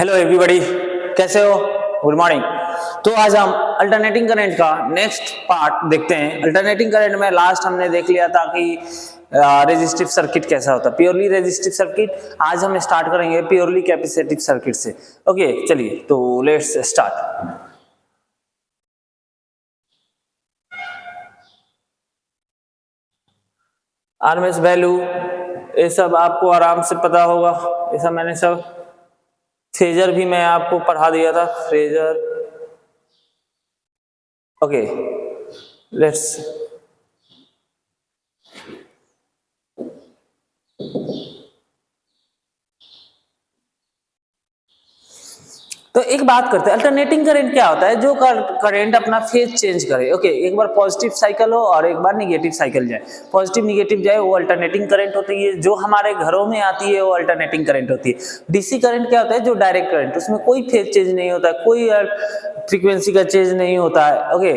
Hello everybody, कैसे हो? Good morning. तो आज हम अल्टरनेटिंग करंट का नेक्स्ट पार्ट देखते हैं। अल्टरनेटिंग करंट में लास्ट हमने देख लिया था कि रेजिस्टिव सर्किट कैसा होता है, प्योरली रेजिस्टिव सर्किट। आज हम स्टार्ट करेंगे प्योरली कैपेसिटिव सर्किट से। ओके चलिए, तो लेट्स स्टार्ट। आरएमएस वैल्यू ये सब आपको आराम से पता होगा, ये सब मैंने सब फेजर भी मैं आपको पढ़ा दिया था, फेजर। ओके लेट्स तो एक बात करते हैं, अल्टरनेटिंग करंट क्या होता है? जो करंट अपना फेज चेंज करे। ओके, एक बार पॉजिटिव साइकिल हो और एक बार निगेटिव साइकिल जाए, पॉजिटिव निगेटिव जाए, वो अल्टरनेटिंग करंट होती है। जो हमारे घरों में आती है वो अल्टरनेटिंग करंट होती है। डीसी करंट क्या होता है? जो डायरेक्ट करंट, उसमें कोई फेज चेंज नहीं होता है, कोई फ्रीक्वेंसी का चेंज नहीं होता है। ओके,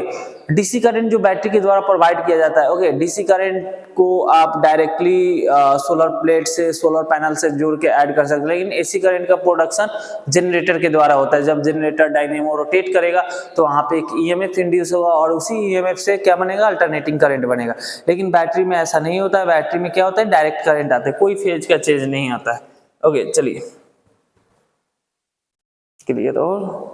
डीसी करंट जो बैटरी के द्वारा प्रोवाइड किया जाता है। ओके, डीसी करंट को आप डायरेक्टली सोलर प्लेट से, सोलर पैनल से जोड़ के ऐड कर सकते हैं, लेकिन एसी करंट का प्रोडक्शन जनरेटर के द्वारा होता है। जब जनरेटर डायनेमो रोटेट करेगा तो वहां पे एक ईएमएफ इंड्यूस होगा और उसी ईएमएफ से क्या बनेगा? अल्टरनेटिंग करंट बनेगा। लेकिन बैटरी में ऐसा नहीं होता है। बैटरी में क्या होता है? डायरेक्ट करंट आता है, कोई फेज का चेंज नहीं आता है। ओके चलिए, क्लियर हो?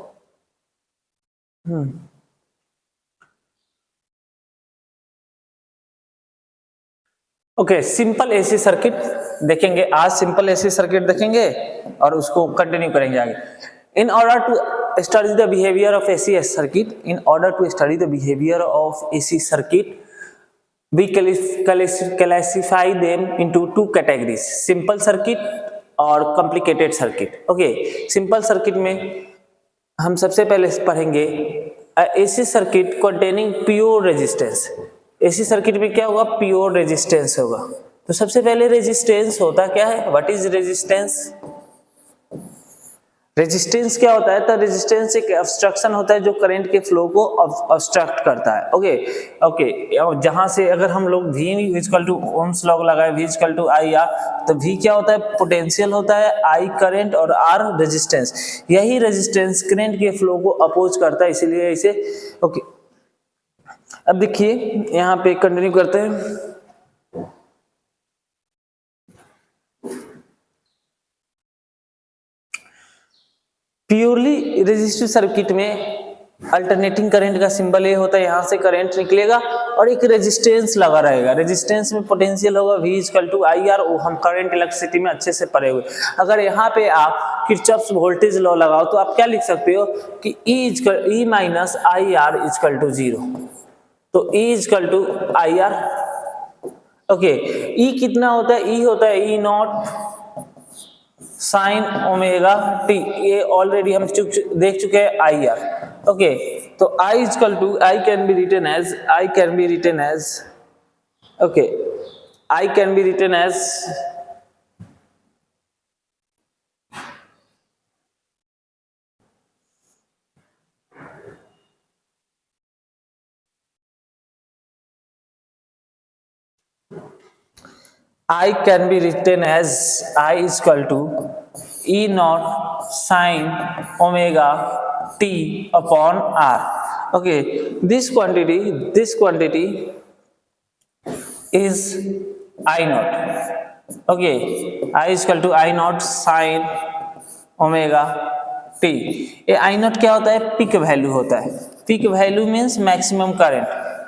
ओके, सिंपल एसी सर्किट देखेंगे आज। सिंपल एसी सर्किट देखेंगे और उसको कंटिन्यू करेंगे आगे। In order to study the behaviour of AC circuit, in order to study the behaviour of AC circuit, we classify them into two categories, simple circuit और complicated circuit. Okay, simple circuit में हम सबसे पहले पढ़ेंगे AC circuit containing pure resistance. AC circuit में क्या होगा? Pure resistance होगा। तो सबसे पहले रेजिस्टेंस होता क्या है? What is resistance? रेजिस्टेंस क्या होता है? तो रेजिस्टेंस एक ऑब्स्ट्रक्शन होता है जो करंट के फ्लो को ऑब्स्ट्रक्ट करता है। ओके, जहां से अगर हम लोग V equal to Ohm's law लगाए, V equal to I R, तो V क्या होता है? पोटेंशियल होता है, I करंट और R रेजिस्टेंस। यही रेजिस्टेंस करंट के फ्लो को अपोज करता है, इसीलिए इसे ओके। अब देखिए यहाँ पे कंटिन्यू करते हैं। प्योरली रेजिस्टिव सर्किट में अल्टरनेटिंग करंट का सिंबल ये होता है, यहां से करंट निकलेगा और एक रेजिस्टेंस लगा रहेगा। रेजिस्टेंस में पोटेंशियल होगा V equal to I R. हम करंट इलेक्ट्रिसिटी में अच्छे से पढ़े हुए। अगर यहाँ पे आप किरचॉफ्स वोल्टेज लॉ लगाओ तो आप क्या लिख सकते हो कि E minus I R equal to 0। तो E equal to I R. Okay, E कितना होता है? E होता है E not sine omega t. ये ऑलरेडी हम देख चुके हैं आई आर। ओके, तो I equal to I can be written as okay, I can be written as I is equal to E naught sin omega t upon R. Okay, this quantity is I naught. Okay, I is equal to I naught sin omega t. ये आई not क्या होता है? Peak value होता है। Peak value means maximum current,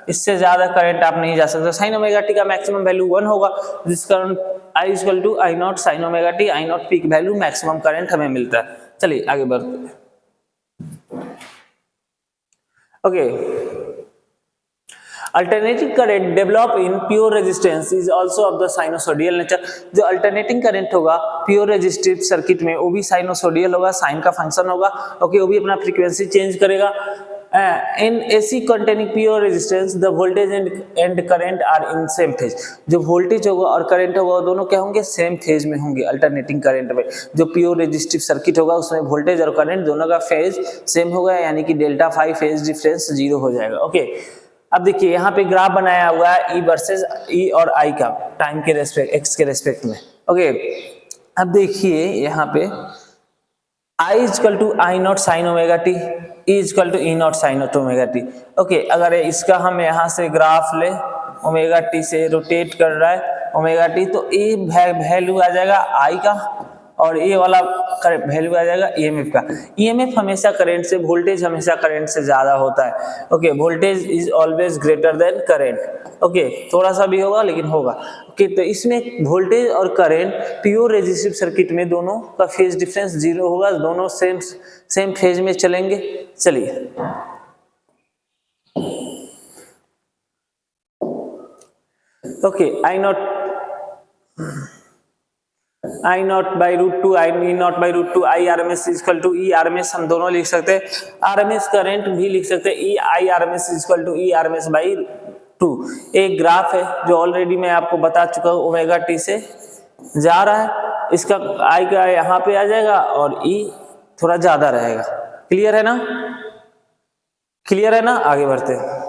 इससे ज्यादा current आप नहीं जा सकते। साइन ओमेगा टी का मैक्सिमम वैल्यू 1 होगा, जिस कारण I equal to I not sine omega t. I not peak value, maximum current हमें मिलता है। चलिए आगे बढ़ते हैं। Okay, alternating current develop in pure resistance is also of the sinusoidal nature. जो अल्टरनेटिंग करंट होगा प्योर रेजिस्टिव सर्किट में, वो भी साइनोसोडियल होगा, साइन का फंक्शन होगा। ओके, वो भी अपना फ्रीक्वेंसी चेंज करेगा। In AC containing pure resistance the voltage and current are in same phase. जो वोल्टेज होगा और करंट होगा वो दोनों क्या होंगे? सेम फेज में होंगे। अल्टरनेटिंग करंट में जो प्योर रेजिस्टिव सर्किट होगा उसमें वोल्टेज और करंट दोनों का फेज सेम होगा, यानी कि डेल्टा फाई फेज डिफरेंस 0 हो जाएगा। ओके, अब देखिए यहाँ पे ग्राफ बनाया हुआ है E वर्सेस E और I का, टाइम के रेस्पेक्ट, x के रेस्पेक्ट में। ओके, अब देखिए यहाँ पे I is equal to I not sine omega T, E is equal to E not sine omega T. Okay, अगर इसका हम यहाँ से ग्राफ ले, ओमेगा टी से रोटेट कर रहा है ओमेगा टी, तो ये वैल्यू आ जाएगा आई का, और ये वाला वैल्यू आ जाएगा ईएमएफ का। ईएमएफ हमेशा करंट से, वोल्टेज हमेशा करंट से ज्यादा होता है। Okay, voltage is always greater than current. Okay, थोड़ा सा भी होगा लेकिन होगा। ओके, तो इसमें वोल्टेज और करंट प्योर रेजिस्टिव सर्किट में दोनों का फेज डिफरेंस जीरो होगा, दोनों सेम फेज में चलेंगे। चलिए, okay, I naught by root two, I naught by root two, I R M S equal to E R M S, हम दोनों लिख सकते हैं। आर एम एस करंट भी लिख सकते हैं, E I R M S equal to E R M S by two. एक ग्राफ है जो ऑलरेडी मैं आपको बता चुका हूँ, ओमेगा टी से जा रहा है, इसका आई का यहाँ पे आ जाएगा और ई थोड़ा ज्यादा रहेगा। क्लियर है ना? क्लियर है ना? आगे बढ़ते हैं।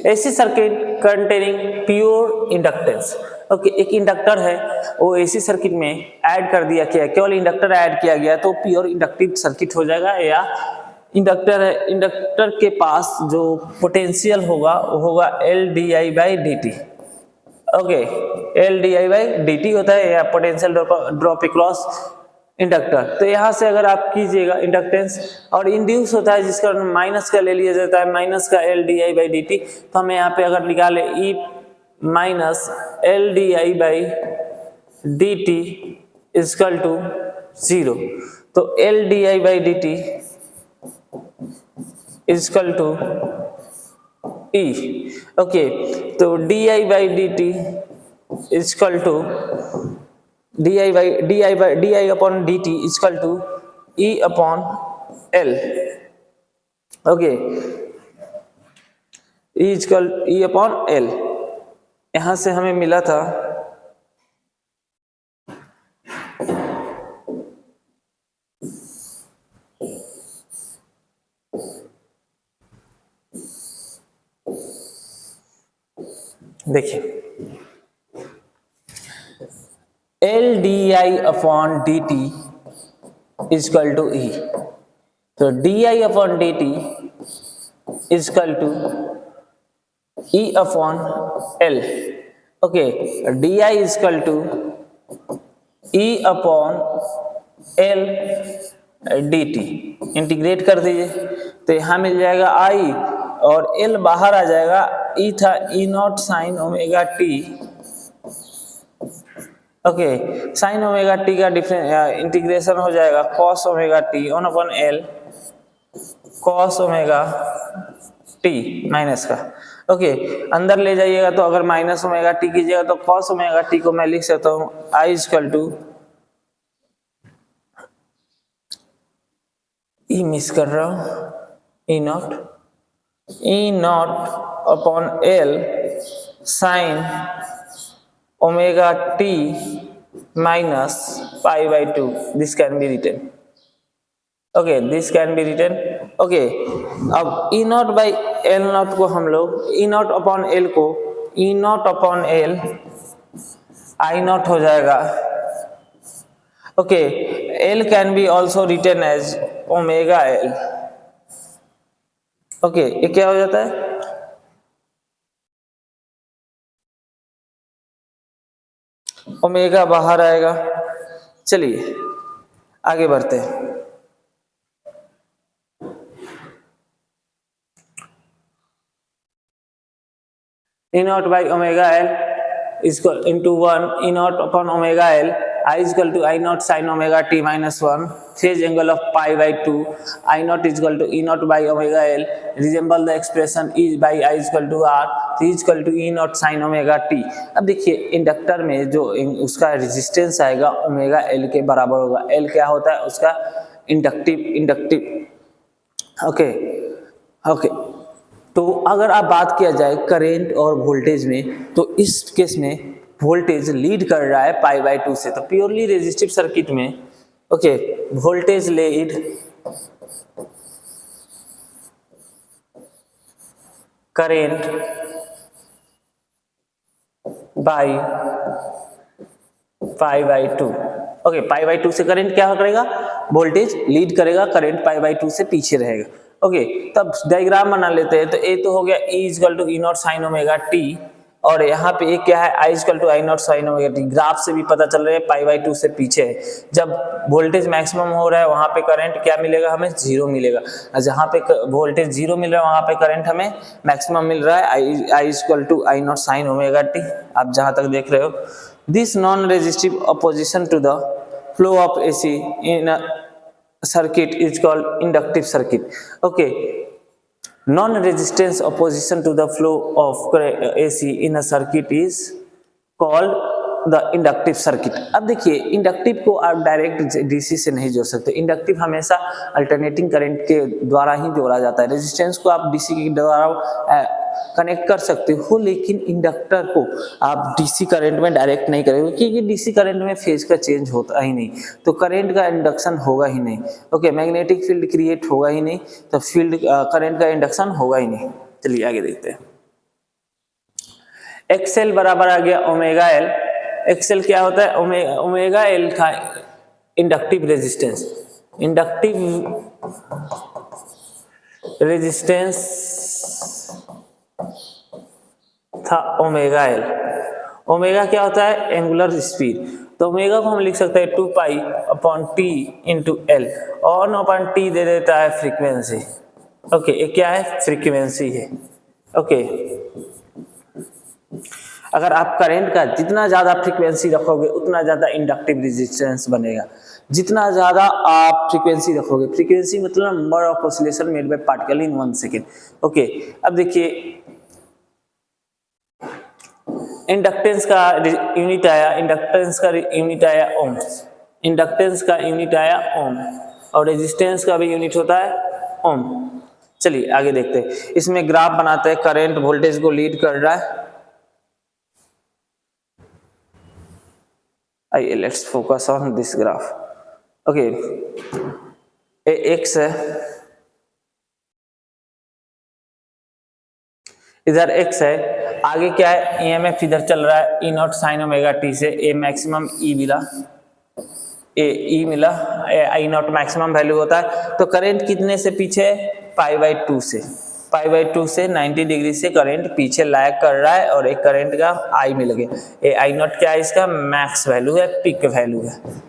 AC circuit containing pure inductance. Okay, एक इंडक्टर है, वो एसी सर्किट में ऐड कर दिया, क्या केवल इंडक्टर ऐड किया गया तो प्योर इंडक्टिव सर्किट हो जाएगा। या इंडक्टर है, इंडक्टर के पास जो पोटेंशियल होगा वो होगा L D I by D T. Okay, L D I by D T होता है, या पोटेंशियल ड्रॉप अक्रॉस इंडक्टर। तो यहाँ से अगर आप कीजिएगा इंडक्टेंस, और इंड्यूस होता है जिसका माइनस का ले लिया जाता है, माइनस का L D I by D T. तो हमें यहाँ पे अगर निकाले E minus L D I by D T is equal to zero, तो L D I by D T is equal to E. Okay, तो D I by D T is equal to D I upon D T is equal to E upon L. Okay, E upon L, यहां से हमें मिला था देखिए L D I upon D T is equal to E, तो D I upon D T is equal to E upon L. Okay, D I equal to E upon L D T, integrate कर दीजिए तो यहाँ मिल जाएगा आई, और एल बाहर आ जाएगा, E था E not sine omega T. Okay, sine omega T का इंटीग्रेशन हो जाएगा cos omega t one upon L cos omega T minus का। ओके, अंदर ले जाइएगा तो अगर माइनस ओमेगा टी कीजिएगा तो कॉस ओमेगा टी को मैं लिख सकता हूँ I equal to E, miss कर रहा हूँ, E not upon L sine omega t minus pi by 2, this can be written. Okay, this can be written. Okay, अब E naught by L not को हम लोग E नॉट अपॉन L को E not upon L I not हो जाएगा। Okay, L can be also written as omega L. Okay, ये क्या हो जाता है? ओमेगा बाहर आएगा। चलिए आगे बढ़ते हैं। E naught by omega L equal into one E not upon omega L I equal to I not sine omega T minus one phase angle of pi by two I naught equal to E not by omega L resemble the expression E by I equal to R equal to E not sine omega T. अब देखिए inductor में जो उसका resistance आएगा omega L के बराबर होगा। L क्या होता है? उसका इंडक्टिव। ओके, तो अगर आप बात किया जाए करंट और वोल्टेज में, तो इस केस में वोल्टेज लीड कर रहा है पाई बाई टू से, तो प्योरली रेजिस्टिव सर्किट में okay voltage lead current by pi by to. Okay, pi by 2 से करंट क्या करेगा, वोल्टेज लीड करेगा, करंट पाई बाई 2 से पीछे रहेगा। ओके, तब डायग्राम बना लेते हैं। तो ए तो हो गया E equal to E not sine omega T, और यहाँ पे एक क्या है, I equal to I not sine omega T. Graph से भी पता चल रहा है पाई बाई 2 से पीछे है। जब वोल्टेज मैक्सिमम हो रहा है वहां पे करंट क्या मिलेगा, हमें जीरो मिलेगा। जहाँ पे वोल्टेज जीरो मिल रहा है वहां पे करंट हमें मैक्सिमम मिल रहा है, I equal to I not sine omega T. आप जहां तक देख रहे हो, this non resistive opposition to the flow of AC in a circuit is called inductive circuit. Okay, non-resistance opposition to the flow of AC in a circuit is called the inductive circuit. अब देखिए, inductive को आप direct DC से नहीं जोड़ सकते। Inductive हमेशा alternating current के द्वारा ही जोड़ा जाता है। रेजिस्टेंस को आप डीसी के द्वारा कनेक्ट कर सकते हो, लेकिन इंडक्टर को आप डीसी करंट में डायरेक्ट नहीं करेंगे, क्योंकि डीसी करंट में फेज का चेंज होता ही नहीं, तो करंट का इंडक्शन होगा ही नहीं। ओके, मैग्नेटिक फील्ड क्रिएट होगा ही नहीं, तो फील्ड करंट का इंडक्शन होगा ही नहीं। चलिए आगे देखते हैं। एक्सएल बराबर आ गया ओमेगा एल। एक्सएल क्या होता है, ओमेगा एल था इंडक्टिव रेजिस्टेंस। इंडक्टिव रेजिस्टेंस था ओमेगा एल। ओमेगा क्या होता है, एंगुलर स्पीड। तो ओमेगा को हम लिख सकते हैं 2 pi upon T into L, और 1 अपॉन टी दे देता है फ्रीक्वेंसी। ओके, ये क्या है, फ्रीक्वेंसी है। ओके, अगर आप करंट का जितना ज्यादा फ्रीक्वेंसी रखोगे उतना ज्यादा इंडक्टिव रेजिस्टेंस बनेगा। जितना ज्यादा आप फ्रीक्वेंसी रखोगे, फ्रीक्वेंसी मतलब number of oscillation made by particle in 1 second. Okay, अब देखिए, इंडक्टेंस का यूनिट आया, इंडक्टेंस का यूनिट आया ओम, इंडक्टेंस का यूनिट आया ओम, और रेजिस्टेंस का भी यूनिट होता है ओम। चलिए आगे देखते हैं। इसमें ग्राफ बनाते हैं, करंट वोल्टेज को लीड कर रहा है। आइए, let's focus on this graph. Okay, A x है, इधर एक्स है, आगे क्या है, ईएमएफ इधर चल रहा है, ई नॉट साइन ओमेगा टी से। ए मैक्सिमम ई मिला, ए ई मिला, आई नॉट मैक्सिमम वैल्यू होता है। तो करंट कितने से पीछे है, पाई बाई 2 से। पाई बाई 2 से 90 डिग्री से करंट पीछे लैग कर रहा है, और एक करंट का आई मिल गया। ए आई नॉट क्या है, इसका मैक्स वैल्यू है, पीक वैल्यू है।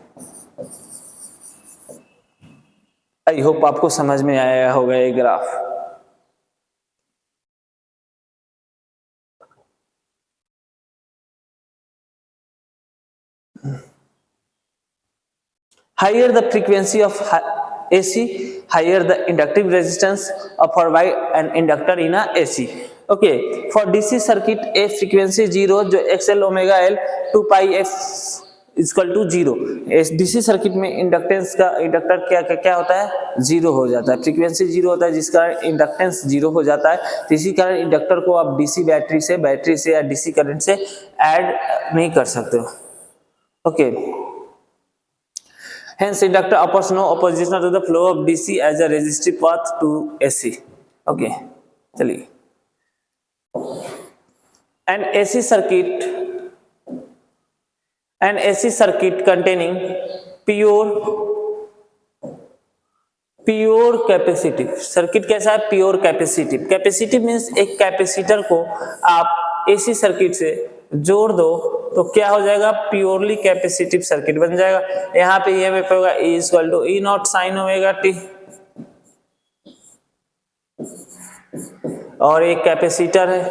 आई होप आपको समझ में आया होगा ये graph. Higher the frequency of AC, higher the inductive resistance offered by an inductor in a AC. Okay, for DC circuit, a frequency 0 जो XL omega L 2 pi F equal to 0। DC circuit में inductance का inductor क्या होता है, 0 हो जाता है। Frequency 0 होता है, जिसका इंडक्टेंस 0 हो जाता है। तो इसी कारण इंडक्टर को आप DC बैटरी से या DC करंट से ऐड नहीं कर सकते हो। Okay, hence inductor offers no opposition to the flow of DC as a resistive path to AC. Okay, चलिए, an AC circuit containing pure capacitive circuit कैसा है, प्योर कैपेसिटिव। कैपेसिटिव मीन्स एक capacitor को आप AC सर्किट से जोड़ दो तो क्या हो जाएगा, प्योरली कैपेसिटिव सर्किट बन जाएगा। यहाँ पे ईएमएफ होगा E equal to E not sine omega T, और एक कैपेसिटर है,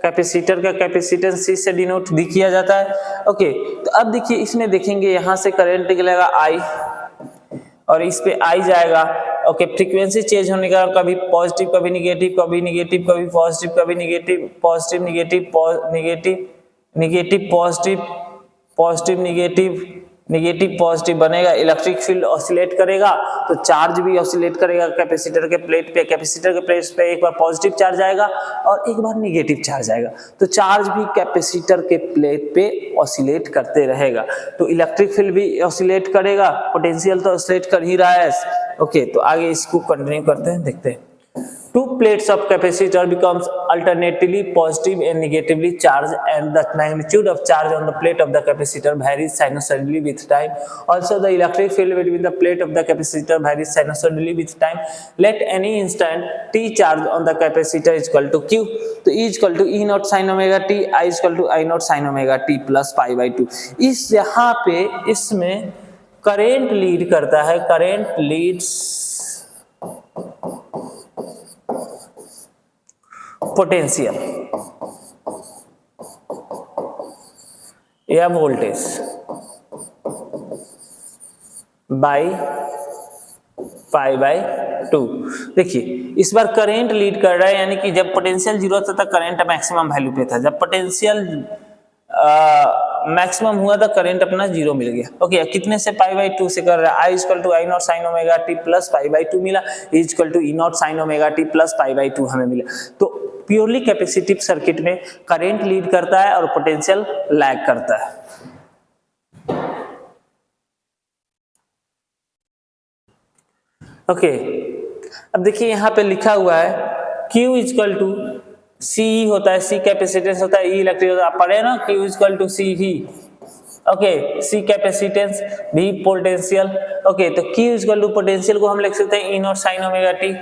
कैपेसिटर का कैपेसिटेंस C से डिनोट किया जाता है। ओके, तो अब देखिए, इसमें देखेंगे यहाँ से करंट निकलेगा I, और इस पे I जाएगा। ओके, फ्रीक्वेंसी चेंज होने का, कभी पॉजिटिव कभी निगेटिव, कभी निगेटिव कभी पॉजिटिव, कभी negative positive negative negative negative positive positive negative negative positive बनेगा। इलेक्ट्रिक फील्ड ऑसिलेट करेगा, तो चार्ज भी ऑसिलेट करेगा कैपेसिटर के प्लेट पे। कैपेसिटर के प्लेट पे एक बार पॉजिटिव चार्ज आएगा और एक बार निगेटिव चार्ज आएगा, तो चार्ज भी कैपेसिटर के प्लेट पे ऑसिलेट करते रहेगा। तो इलेक्ट्रिक फील्ड भी ऑसिलेट करेगा, पोटेंशियल तो ऑसिलेट कर ही रहा है। ओके, तो आगे इसको कंटिन्यू करते हैं, देखते हैं। two plates of capacitor becomes alternately positive and negatively charged, and the magnitude of charge on the plate of the capacitor varies sinusoidally with time. Also, the electric field between the plate of the capacitor varies sinusoidally with time. Let any instant t charge on the capacitor is equal to q. तो E is equal to E naught sin omega t, I is equal to I naught sin omega t plus pi by 2. इस यहाँ पे इसमें current lead करता है, current Leeds potential या voltage by pi by 2. देखिए इस बार करंट लीड कर रहा है, यानी कि जब पोटेंशियल जीरो था करंट मैक्सिमम वैल्यू पे था, जब पोटेंशियल मैक्सिमम हुआ था करंट अपना जीरो मिल गया. ओके, कितने से पाई बाई 2 से कर रहा है, I equal to I not sine omega T plus pi by 2 मिला, E equal to E not sine omega T plus pi by 2 हमें मिला. तो प्योरली कैपेसिटिव सर्किट में करंट लीड करता है और पोटेंशियल लैग करता है. ओके, अब देखिए यहाँ पे लिखा हुआ है Q इक्वल टू C होता है, C कैपेसिटेंस होता है, E इलेक्ट्रिक होता है, आप पढ़े ना Q equal to C V. Okay, C capacitance, V potential. Okay, तो Q इक्वल टू पोटेंशियल को हम लिख सकते हैं E not sine omega T,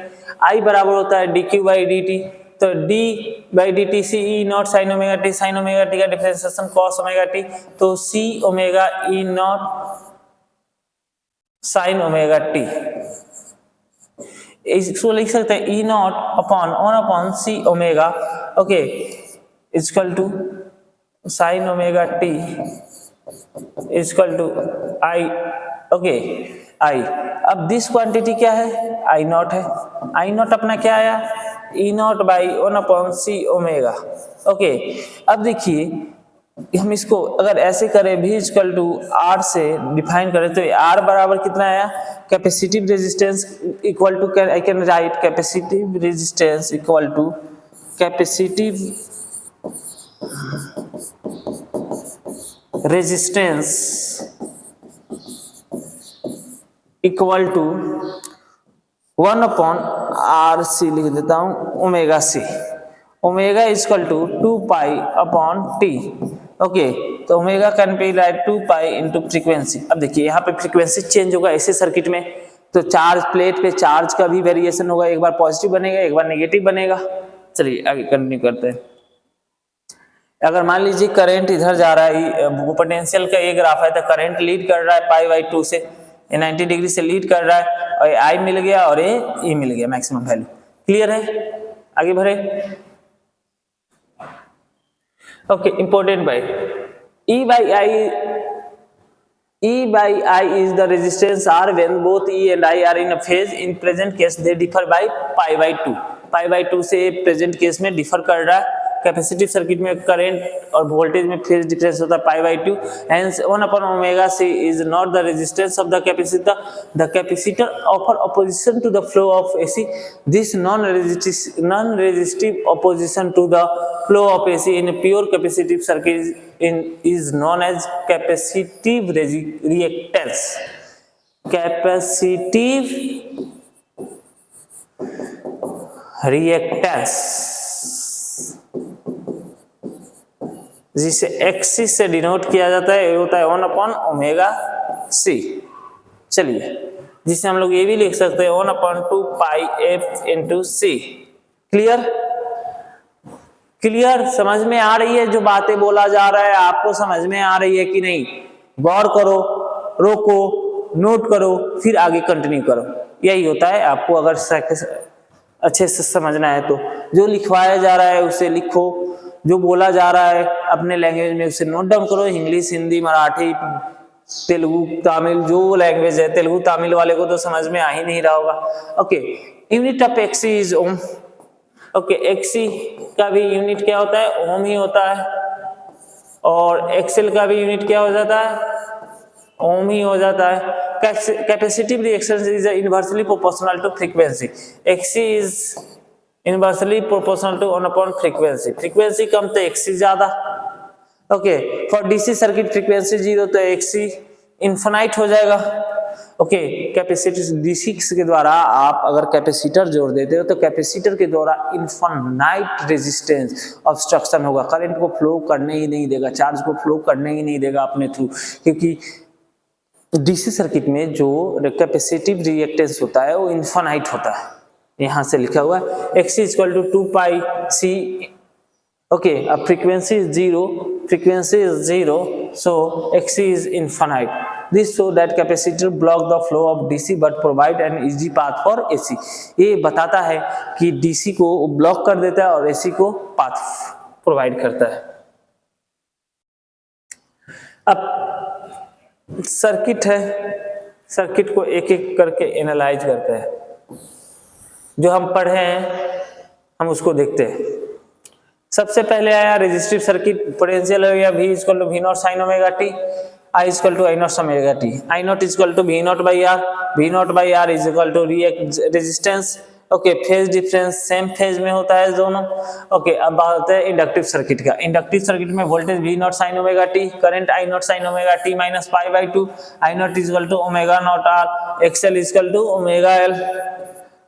I बराबर होता है dq बाई dt. तो d by D T C E not sine omega T, sine omega T का डिफरेंशिएशन कॉस ओमेगा टी, तो C omega E not sine omega T. इसको लिख सकते हैं E not upon 1 upon C omega. Okay, equal to sine omega T equal to I. Okay, I. अब this quantity क्या है, आई not है. आई not अपना क्या आया, E not by 1 upon C omega. Okay, अब देखिए हम इसको अगर ऐसे करें v इक्वल टू आर से डिफाइन करें तो आर बराबर कितना आया, capacitive resistance equal to, I can write capacitive resistance equal to capacitive resistance equal to 1 upon R C लिख देता हूं, omega C. Omega equal to 2 pi upon T. Okay, तो omega can be write 2 pi into frequency. अब देखिए यहाँ पे frequency change होगा ऐसे सर्किट में, तो चार्ज प्लेट पे चार्ज का भी वेरिएशन होगा, एक बार पॉजिटिव बनेगा एक बार नेगेटिव बनेगा. चलिए आगे कंटिन्यू करते हैं. अगर मान लीजिए करंट इधर जा रहा है, पोटेंशियल का ये ग्राफ है, तो करंट लीड कर रहा है पाई बाई 2 से, 90 डिग्री से लीड कर रहा है, और आई मिल गया और ये ई मिल गया मैक्सिमम वैल्यू. क्लियर है, आगे बढ़े. Okay, important by E by I is the resistance R when both E and I are in a phase. In present case they differ by pi by 2. pi by 2 से present case में differ कर रहा है. Capacitive circuit में current और voltage में phase difference होता है पाई by 2. Hence 1 upon omega c is not the resistance of the capacitor. The capacitor offer opposition to the flow of AC. This non-resistive opposition to the flow of AC in a pure capacitive circuit is known as capacitive reactance. Capacitive reactance जिसे XC से denote किया जाता है, ये होता है 1 upon omega C. चलिए, जिसे हम लोग ये भी लिख सकते हैं 1 upon 2 pi F into C. Clear, clear, समझ में आ रही है जो बातें बोला जा रहा है, आपको समझ में आ रही है कि नहीं? गौर करो, रोको, नोट करो, फिर आगे कंटिन्यू करो. यही होता है, आपको अगर अच्छे से समझना है तो जो लिखवाया जा रहा है उसे लिखो, जो बोला जा रहा है अपने लैंग्वेज में उसे नोट डाउन करो. इंग्लिश, हिंदी, मराठी, तेलुगु, तमिल, जो लैंग्वेज है, तेलुगु तमिल वाले को तो समझ में आ ही नहीं रहा होगा. Okay, unit of XC is ohm. Okay, XC का भी यूनिट क्या होता है, ओम ही होता है, और XL का भी यूनिट क्या हो जाता है, ओम ही हो जाता है. Capacitive reaction is inversely proportional to frequency. XC is inversely proportional to 1 upon frequency. Frequency कम तो XC ज्यादा. Okay, for DC circuit frequency 0 तो XC इनफिनाइट हो जाएगा. ओके कैपेसिटर डीसी के द्वारा आप अगर कैपेसिटर जोड़ देते हो तो कैपेसिटर के द्वारा इनफाइनाइट रेजिस्टेंस ऑब्स्ट्रक्शन होगा, करंट को फ्लो करने ही नहीं देगा, चार्ज को फ्लो करने ही नहीं देगा अपने थ्रू, क्योंकि डीसी सर्किट में जो कैपेसिटिव रिएक्टेंस होता है वो इनफाइनाइट होता है। यहां से लिखा हुआ है X equal to 2 pi C. Okay अब frequency is zero, so X is infinite. This show that capacitor block the flow of DC but provide an easy path for AC। ये बताता है कि DC को ब्लॉक कर देता है और AC को पाथ प्रोवाइड करता है। अब सर्किट है, सर्किट को एक एक करके एनालाइज करते हैं, जो हम पढ़े हैं हम उसको देखते हैं। सबसे पहले आया रेजिस्टिव सर्किट, पोटेंशियल हो गया V equal to V naught sine omega T, I equal to I naught omega T, I naught equal to V naught by R, V naught by R is equal to resistance. Okay phase difference same phase में होता है दोनों। Okay अब बात है inductive circuit का। Inductive circuit में voltage V naught sine omega T, current I naught sine omega T minus pi by 2, I naught equal to omega naught R, XL equal to omega L,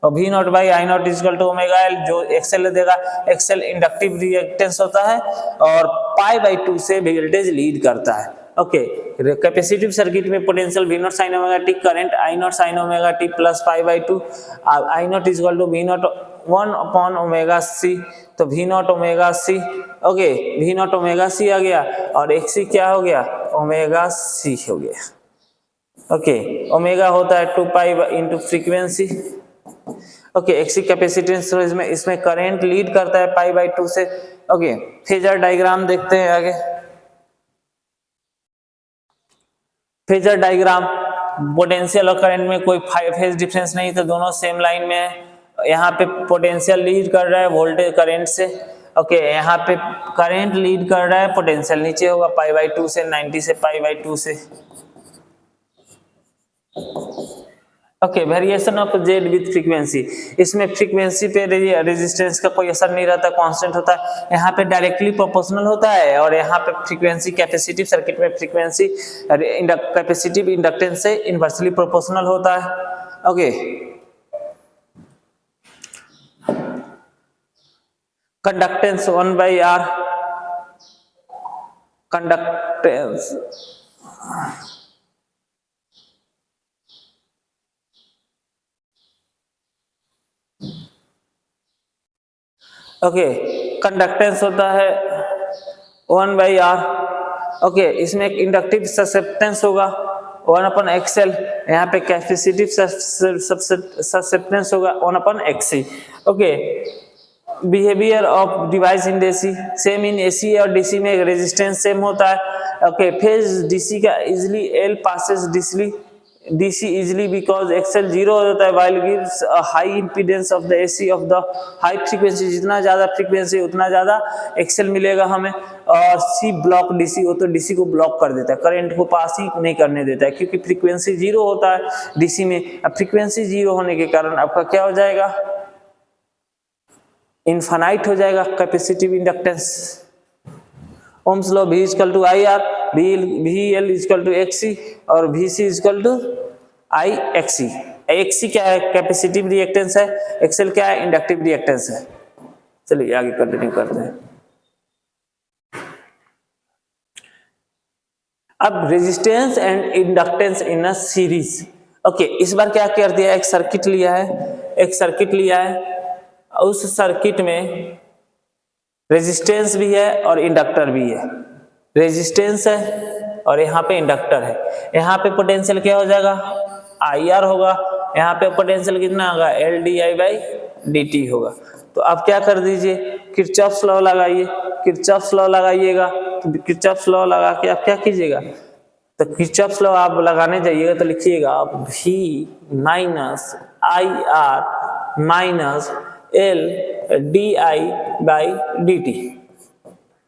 और V naught by I naught equal to omega L, जो XL देगा, XL inductive reactance होता है और पाई by 2 से voltage lead करता है। Okay capacitive circuit में potential V naught sine omega T, current I naught sine omega T plus pi by 2, I naught equal to V naught 1 upon omega C, तो V naught omega C। Okay V naught omega C आ गया और XC क्या हो गया, omega C हो गया। Okay omega होता है 2 pi into frequency. Okay XC capacitance इसमें करंट लीड करता है पाई बाई 2 से। ओके फेजर डायग्राम देखते हैं आगे। फेजर डायग्राम, पोटेंशियल और करंट में कोई फेज डिफरेंस नहीं, तो दोनों सेम लाइन में है। यहाँ पे पोटेंशियल लीड कर रहा है वोल्टेज करंट से। ओके यहाँ पे करंट लीड कर रहा है, पोटेंशियल नीचे होगा पाई बाई 2 से, 90 से पाई बाई 2 से। Okay variation of Z with frequency, इसमें फ्रीक्वेंसी पे रेजिस्टेंस का कोई असर नहीं रहता, कांस्टेंट होता है। यहाँ पे डायरेक्टली प्रोपोर्शनल होता है और यहाँ पे फ्रीक्वेंसी कैपेसिटिव सर्किट में फ्रीक्वेंसी कैपेसिटिव इंडक्टेंस से इनवर्सली प्रोपोर्शनल होता है। Okay conductance 1 by R, conductance okay conductance होता है 1 बाई आर। ओके इसमें एक इंडक्टिव ससेप्टेंस होगा 1 अपन एक्सएल, यहाँ पे कैपेसिटिव ससेप्टेंस होगा 1 upon X C. Okay behaviour of device in DC, same in AC और डीसी में रेजिस्टेंस सेम होता है। ओके फेज डीसी का easily L passes DC easily because XL 0 होता है while gives a high impedance of the AC of the high frequency, जितना ज्यादा frequency उतना ज्यादा XL मिलेगा हमें। और C ब्लॉक DC हो तो DC को ब्लॉक कर देता है, करंट को पास ही नहीं करने देता है, क्योंकि फ्रीक्वेंसी 0 होता है DC में। अब फ्रीक्वेंसी 0 होने के कारण आपका क्या हो जाएगा, इनफाइनाइट हो जाएगा capacitive inductance. Ohm's law V equal to I R, VL equal to XC और VC equal to I XC। XC क्या है, कैपेसिटिव रिएक्टेंस है, XL क्या है, इंडक्टिव रिएक्टेंस है। चलिए आगे कंटिन्यू करते हैं। अब resistance and inductance in a series. Okay इस बार क्या कर दिया, एक सर्किट लिया है, उस सर्किट में रेजिस्टेंस भी है और इंडक्टर भी है। रेजिस्टेंस है और यहाँ पे इंडक्टर है। यहाँ पे पोटेंशियल क्या हो जाएगा, IR होगा, यहाँ पे पोटेंशियल कितना होगा, LdI बाई dt होगा। तो आप क्या कर दीजिए, किरचॉफ्स लॉ लगाइए। किरचॉफ्स लॉ लगाइएगा तो किरचॉफ्स लॉ लगा के आप क्या कीजिएगा, तो किरचॉफ्स लॉ आप लगाने जाइएगा तो लिखिएगा आप V minus IR minus LdI by dt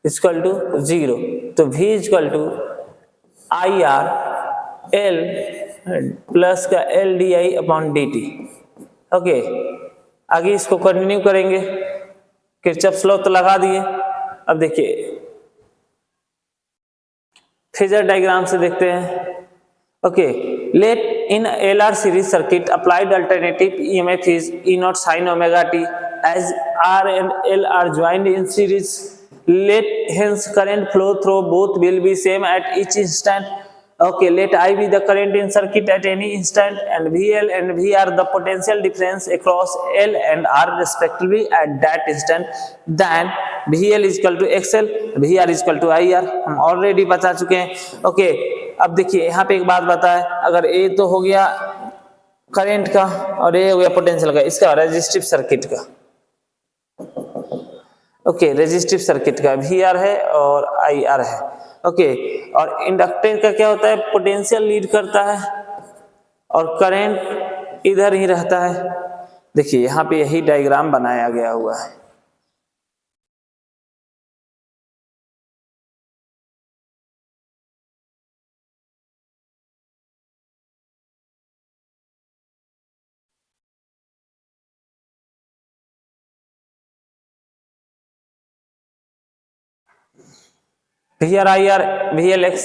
equal to 0। तो V equal to IR L plus का LdI अपॉन dt। ओके आगे इसको कंटिन्यू करेंगे, किरचॉफ्स लॉ तो लगा दिए। अब देखिए फेजर डायग्राम से देखते हैं। Okay let in LR series circuit applied alternative EMF is E naught sin omega t as R and L are joined in series. Let hence current flow through both will be same at each instant. Okay, let I be the current in circuit at any instant, and VL and V are the potential difference across L and R respectively at that instant. Then VL is equal to XL, VR is equal to IR. हम already बता चुके हैं. Okay, अब देखिए यहाँ पे एक बात बताए, अगर ए तो हो गया करंट का और ए हो गया पोटेंशियल का, इसका रेजिस्टिव सर्किट का. ओके, रेजिस्टिव सर्किट का VR है और IR है. ओके, और इंडक्टर का क्या होता है, पोटेंशियल लीड करता है और करंट इधर ही रहता है. देखिए यहाँ पे यही डायग्राम बनाया गया हुआ है. VR IR VLX.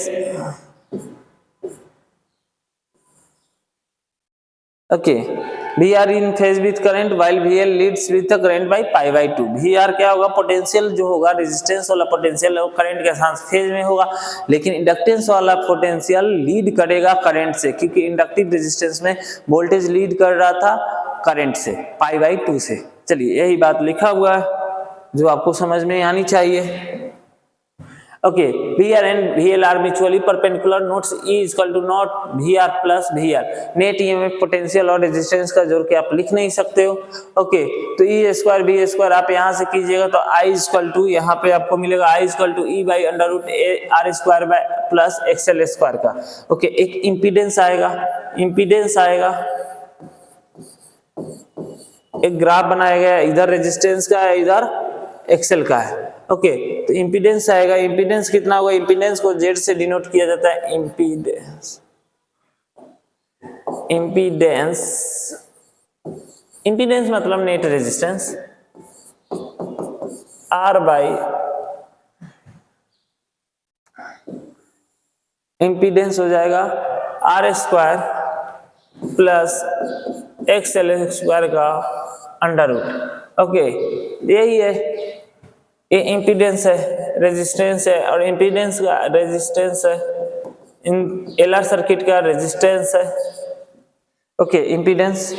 Okay, VR in phase with current while VL leads with the current by pi by 2. VR क्या होगा, पोटेंशियल जो होगा, रेजिस्टेंस वाला पोटेंशियल वो करंट के साथ फेज में होगा, लेकिन इंडक्टेंस वाला पोटेंशियल लीड करेगा करंट से, क्योंकि इंडक्टिव रेजिस्टेंस में वोल्टेज लीड कर रहा था करंट से, पाई बाई 2 से. चलिए यही बात लिखा हुआ है जो आपको समझ में आनी चाहिए. Okay, VR and VL are mutually perpendicular. Notes E is equal to not VR plus VR. Net EMF potential और रेजिस्टेंस का जोड़ के आप लिख नहीं सकते हो. ओके, तो E स्क्वायर B स्क्वायर आप यहाँ से कीजिएगा तो I is equal to, यहाँ पे आपको मिलेगा I is equal to E by under root R square by plus XL square का. ओके, एक इम्पीडेंस आएगा, एक ग्राफ बनाया गया, इधर रेजिस्टेंस का है, इधर XL का है. ओके, तो इम्पीडेंस आएगा. इम्पीडेंस कितना होगा, इम्पीडेंस को Z से डिनोट किया जाता है. इम्पीडेंस मतलब net resistance R by impedance हो जाएगा R square plus XL square का अंडर रूट. ओके, यही है, ये इम्पीडेंस है, रेजिस्टेंस है, और इम्पीडेंस का रेजिस्टेंस है, इन एलआर सर्किट का रेजिस्टेंस है. ओके, इम्पीडेंस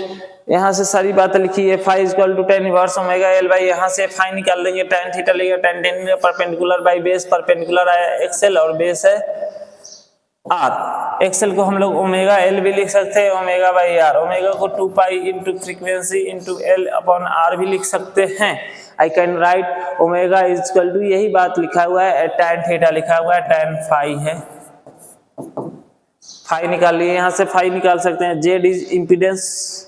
यहाँ से सारी बातें लिखी है. Phi equal to tan inverse omega L by, यहाँ से फाई निकाल देंगे, tan थीटा लेगा, tan tan perpendicular by base, perpendicular आया एक्सएल और बेस है आर. एक्सएल को हम लोग ओमेगा एल भी लिख सकते हैं, ओमेगा बाई आर. ओमेगा को 2 pi into frequency into L upon R भी लिख सकते हैं. I can write omega is equal to, यही बात लिखा हुआ है, tan थीटा लिखा हुआ है, tan फाई है. फाई निकाल लिए, यहाँ से फाई निकाल सकते हैं. Z is impedance.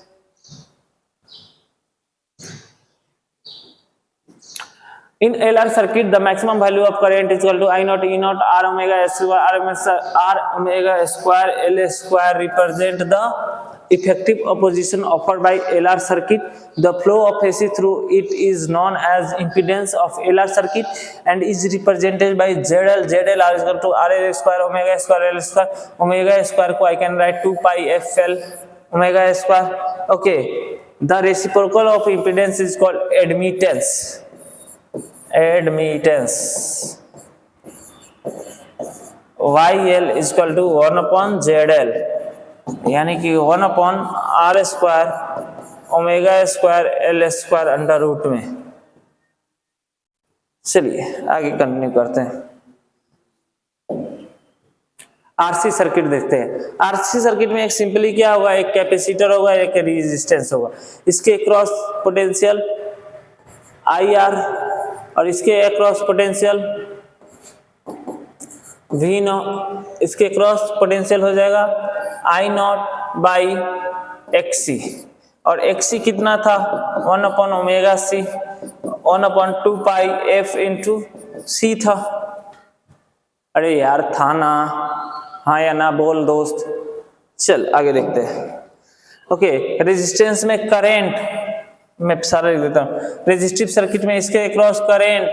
In LR circuit, the maximum value of current is equal to I naught E naught R omega square L square represent the effective opposition offered by LR circuit. The flow of AC through it is known as impedance of LR circuit and is represented by ZL. ZL is equal to RL square omega square L square. Omega square को I can write 2 pi FL omega square. Okay, the reciprocal of impedance is called admittance. YL is equal to 1 upon ZL, यानी कि 1 upon R square omega square L square under root में. चलिए आगे continue करते हैं. RC circuit देखते हैं. RC circuit में एक सिंपली क्या होगा, एक कैपेसिटर होगा, एक रेजिस्टेंस होगा. इसके क्रॉस पोटेंशियल IR और इसके अक्रॉस पोटेंशियल V नॉट, इसके क्रॉस पोटेंशियल हो जाएगा I नॉट बाई XC, और XC कितना था 1 upon omega C, 1 upon 2 pi F into C था. अरे यार था ना, हाँ या ना बोल दोस्त. चल आगे देखते हैं. ओके, रेजिस्टेंस में करंट मैं सारा लिख देता हूँ. रेजिस्टिव सर्किट में इसके अक्रॉस करंट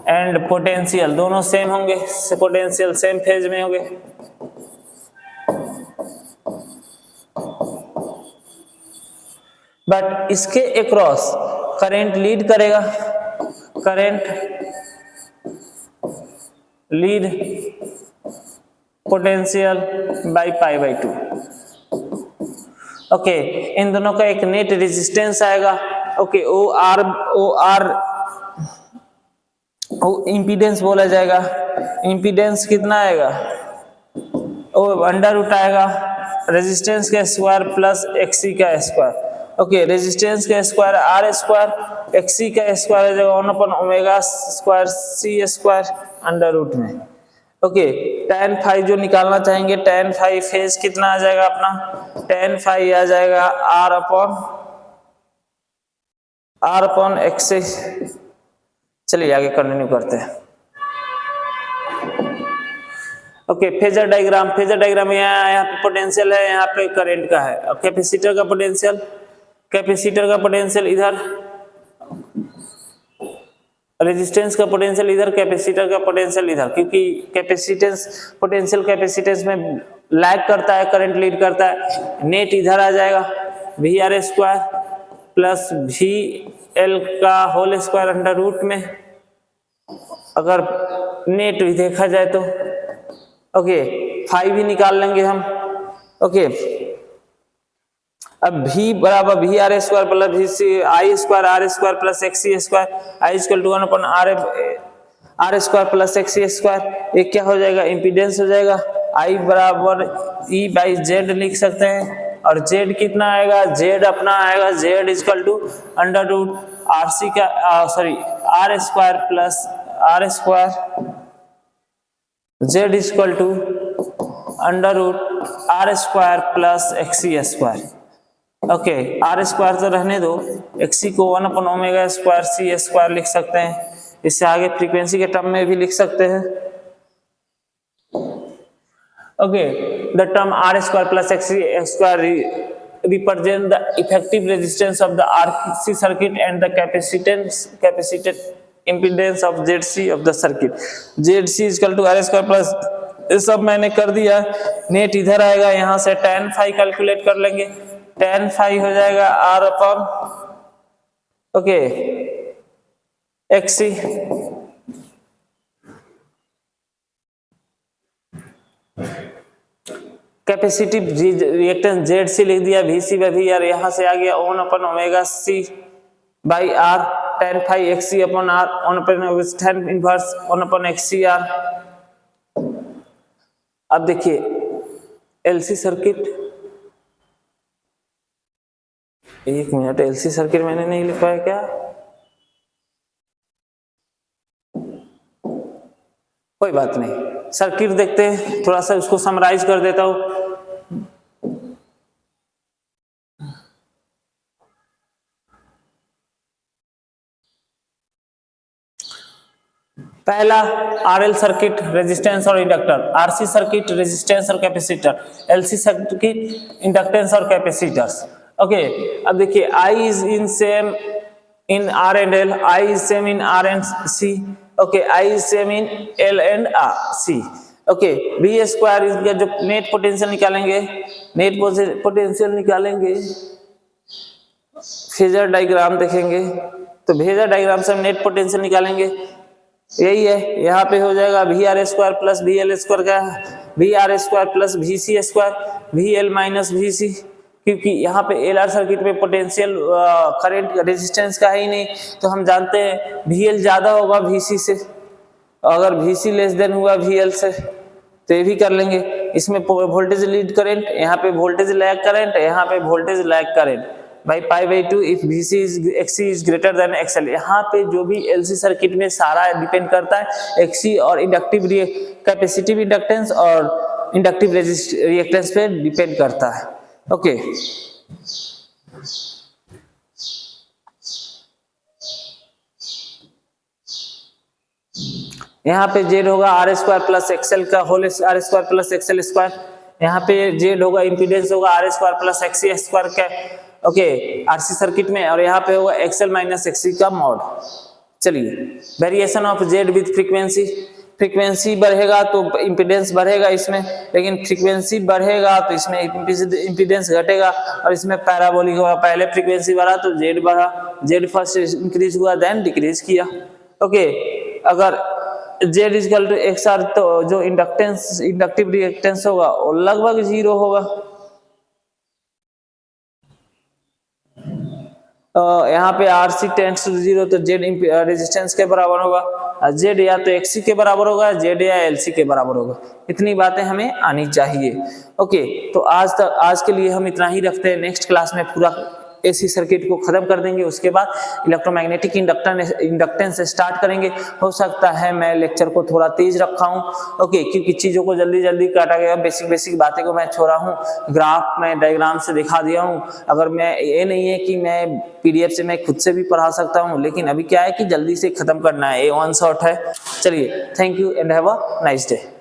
एंड पोटेंशियल दोनों सेम होंगे, पोटेंशियल सेम फेज में होंगे. बट इसके अक्रॉस करंट लीड करेगा, current lead potential by pi by 2। Okay, इन दोनों का एक नेट रेजिस्टेंस आएगा। ओके, ओ आर इंपीडेंस बोला जाएगा। इंपीडेंस कितना आएगा, ओ अंडर रूट आएगा रेजिस्टेंस का स्क्वायर प्लस एक्सी का स्क्वायर। ओके, रेजिस्टेंस का स्क्वायर आर स्क्वायर, एक्सी का स्क्वायर हो जाएगा 1 ओमेगा स्क्वायर सी स्क्वायर अंडर रूट में। ओके, tan फाई जो निकालना चाहेंगे, tan फाई फेज कितना आ जाएगा अपना, tan फाई आ जाएगा आर अपॉन एक्स। चलिए आगे कंटिन्यू करते हैं। ओके, फेजर डायग्राम यहाँ पे पोटेंशियल है, यहाँ पे करंट का है। और कैपेसिटर का पोटेंशियल इधर, रेजिस्टेंस का पोटेंशियल इधर, कैपेसिटर का पोटेंशियल इधर, क्योंकि पोटेंशियल कैपेसिटेंस में लैग करता है, करंट लीड करता है। नेट इधर आ जाएगा V R square plus V L का होल स्क्वायर अंडर रूट में, अगर नेट भी देखा जाए तो। ओके, फाई भी निकाल लेंगे हम। ओके, अब v बराबर V R square plus V C I square R square plus X C square, I equal to 1 R square plus X C square. ये क्या हो जाएगा, इम्पीडेंस हो जाएगा। आई बराबर ई बाई जेड लिख सकते हैं, और जेड कितना आएगा, जेड अपना आएगा Z equal to under root R C का R square plus R square, Z equal to under root R square plus X C square. Okay, R square तो रहने दो, एक्सी को 1 ओमेगा स्क्वायर सी square लिख सकते हैं। इससे आगे फ्रीक्वेंसी के टर्म में भी लिख सकते हैं। Okay, the term R square plus XC square represent the effective resistance of the RC circuit and the capacited impedance of ZC of the circuit. ZC equal to R square plus, ये सब मैंने कर दिया। Net इधर आएगा, यहाँ से tan phi calculate कर लेंगे। tan फाई हो जाएगा R upon okay XC, capacitive reactance Z C लिख दिया, V C by V R, यहाँ से आ गया 1 omega C by R, tan phi XC upon R, 1 tan inverse 1 XC R. अब देखिए एलसी सर्किट, एक मिनट, एलसी सर्किट मैंने नहीं लिख पाया क्या, कोई बात नहीं, सर्किट देखते हैं, थोड़ा सा उसको समराइज कर देता हूं। पहला आरएल सर्किट रेजिस्टेंस और इंडक्टर, आरसी सर्किट रेजिस्टेंस और कैपेसिटर, एलसी सर्किट इंडक्टेंस और कैपेसिटर्स। ओके, अब देखिए I is in same in R and L, I is same in R and C. Okay, I is same in L and C. Okay, V square इसका जो net potential निकालेंगे, net potential निकालेंगे, phasor diagram देखेंगे तो phasor diagram से हम net potential निकालेंगे, यही है। यहाँ पे हो जाएगा V R square plus V L square का V R square plus V C square V L minus V C, क्योंकि यहाँ पे एल आर सर्किट में पोटेंशियल करंट रेजिस्टेंस का है ही नहीं, तो हम जानते हैं वी एल ज्यादा होगा वी सी से, अगर वी सी लेस देन हुआ वी एल से तो ये भी कर लेंगे। इसमें वोल्टेज लीड करंट, यहाँ पे वोल्टेज लैग करंट, यहाँ पे voltage lag current by pi by 2 if VC is XC is greater than XL। यहाँ पे जो भी LC सर्किट में सारा डिपेंड करता है XC और इंडक्टिव कैपेसिटिव इंडक्टेंस और इंडक्टिव रिएक्टेंस पे डिपेंड करता है। ओके, यहाँ पे जेड होगा आर स्क्वायर प्लस एक्सएल का whole R square plus XL square, यहाँ पे जेड होगा इम्पीडेंस होगा R square plus XC square का ओके आरसी सर्किट में, और यहाँ पे होगा एक्सएल माइनस एक्सी का मॉड। चलिए variation of Z with frequency, frequency बढ़ेगा तो इम्पीडेंस बढ़ेगा इसमें, लेकिन फ्रीक्वेंसी बढ़ेगा तो इसमें इम्पीडेंस घटेगा, और इसमें पैराबोलिक होगा, पहले फ्रीक्वेंसी बढ़ा तो जेड बढ़ा, जेड फर्स्ट इंक्रीज हुआ देन डिक्रीज किया। ओके, अगर Z equal to X R तो जो इंडक्टिव रिएक्टेंस होगा वो लगभग 0 होगा। यहाँ पे RC टेंड्स टू 0 तो जेड रेजिस्टेंस के बराबर होगा, जेड या तो XC के बराबर होगा, जेड या LC के बराबर होगा। इतनी बातें हमें आनी चाहिए। ओके, तो आज के लिए हम इतना ही रखते हैं। नेक्स्ट क्लास में पूरा AC सर्किट को खत्म कर देंगे, उसके बाद इलेक्ट्रोमैग्नेटिक इंडक्टेंस स्टार्ट करेंगे। हो सकता है मैं लेक्चर को थोड़ा तेज रखा हूँ, ओके, क्योंकि चीजों को जल्दी काटा गया, बेसिक बातें को मैं छोड़ा हूँ, ग्राफ में डायग्राम से दिखा दिया हूँ। अगर मैं ये नहीं है कि मैं PDF से मैं खुद से भी पढ़ा सकता हूँ, लेकिन अभी क्या है कि जल्दी से खत्म करना है, ये वन शॉट है। चलिए, thank you and have a nice day.